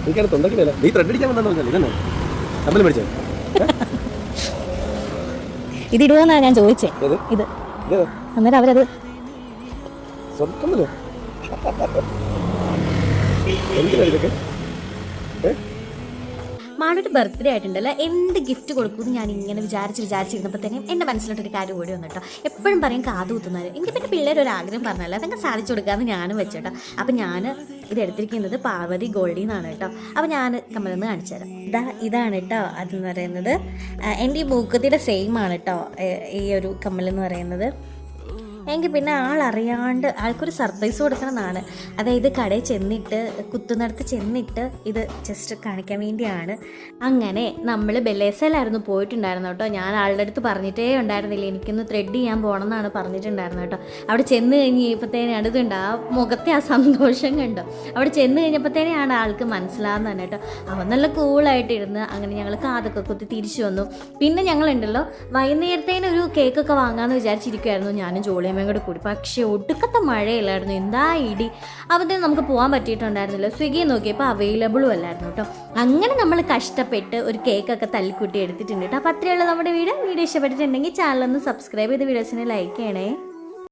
എനിക്കത് തൊണ്ടക്കില്ല. നീ ത്രെഡ് അടിക്കാൻ വന്നെന്ന് പറഞ്ഞാൽ ഇതന്നെ നമ്മൾ മേടിച്ചേ. ഇതിടുവെന്നാണ് ഞാൻ ചോദിച്ചേ. ഇത് അന്നേരം അവരത് സ്വന്തമല്ലോ എന്തിനാ ഇതൊക്കെ? മാളൊരു ബർത്ത്ഡേ ആയിട്ടുണ്ടല്ലോ, എന്ത് ഗിഫ്റ്റ് കൊടുക്കുമെന്ന് ഞാൻ ഇങ്ങനെ വിചാരിച്ചിരുന്നപ്പോഴത്തേനും എൻ്റെ മനസ്സിലോട്ടൊരു കാര്യം ഓടി വന്നു കേട്ടോ. എപ്പോഴും പറയും കാത് കുത്തുന്നത്. എനിക്ക് പിന്നെ പിള്ളേരൊരു ആഗ്രഹം പറഞ്ഞല്ലോ, അതൊക്കെ സാധിച്ചു കൊടുക്കാമെന്ന് ഞാനും വെച്ചേട്ടോ. അപ്പം ഞാൻ ഇത് എടുത്തിരിക്കുന്നത് പാർവതി ഗോൾഡിൽ നിന്നാണ് കേട്ടോ. അപ്പോൾ ഞാൻ കമ്മലൊന്ന് കാണിച്ചു തരാം. ഇതാണ് കേട്ടോ അതെന്ന് പറയുന്നത്. എൻ്റെ ഈ മൂക്കത്തിയുടെ സെയിം ആണ് കേട്ടോ ഈ ഒരു കമ്മലെന്ന് പറയുന്നത്. എങ്കിൽ പിന്നെ ആളറിയാണ്ട് ആൾക്കൊരു സർപ്രൈസ് കൊടുക്കണമെന്നാണ്. അതായത് കടയിൽ ചെന്നിട്ട് കുത്തുന്നിടത്ത് ചെന്നിട്ട് ഇത് ജസ്റ്റ് കാണിക്കാൻ വേണ്ടിയാണ്. അങ്ങനെ നമ്മൾ ബെല്ലേസയിലായിരുന്നു പോയിട്ടുണ്ടായിരുന്നു കേട്ടോ. ഞാൻ ആളുടെ അടുത്ത് പറഞ്ഞിട്ടേ ഉണ്ടായിരുന്നില്ല, എനിക്കൊന്ന് ത്രെഡ് ചെയ്യാൻ പോകണം എന്നാണ് പറഞ്ഞിട്ടുണ്ടായിരുന്നു കേട്ടോ. അവിടെ ചെന്ന് കഴിഞ്ഞപ്പോഴത്തേനും അടുത്തുണ്ട് ആ മുഖത്തെ ആ സന്തോഷം കണ്ടോ. അവിടെ ചെന്ന് കഴിഞ്ഞപ്പോഴത്തേനെയാണ് ആൾക്ക് മനസ്സിലാവുന്നത് തന്നെ കേട്ടോ. അവൻ നല്ല കൂളായിട്ടിരുന്ന് അങ്ങനെ ഞങ്ങൾ കാതൊക്കെ കുത്തി തിരിച്ചു വന്നു. പിന്നെ ഞങ്ങളുണ്ടല്ലോ വൈകുന്നേരത്തേനൊരു കേക്കൊക്കെ വാങ്ങാമെന്ന് വിചാരിച്ചിരിക്കുമായിരുന്നു ഞാനും ജോളിയും കൂടെ കൂടി. പക്ഷേ ഒടുക്കത്തെ മഴയില്ലായിരുന്നു, എന്താ ഇടി. അവത്തിന് നമുക്ക് പോകാൻ പറ്റിയിട്ടുണ്ടായിരുന്നില്ല. സ്വിഗ്ഗി നോക്കിയപ്പോൾ അവൈലബിളും അല്ലായിരുന്നു കേട്ടോ. അങ്ങനെ നമ്മൾ കഷ്ടപ്പെട്ട് ഒരു കേക്കൊക്കെ തല്ലിക്കുട്ടി എടുത്തിട്ടുണ്ട് കേട്ടോ. അപ്പോൾ അത്രയുള്ള നമ്മുടെ വീഡിയോ ഇഷ്ടപ്പെട്ടിട്ടുണ്ടെങ്കിൽ ചാനലൊന്ന് സബ്സ്ക്രൈബ് ചെയ്ത് വീഡിയോസിനെ ലൈക്ക് ചെയ്യണേ.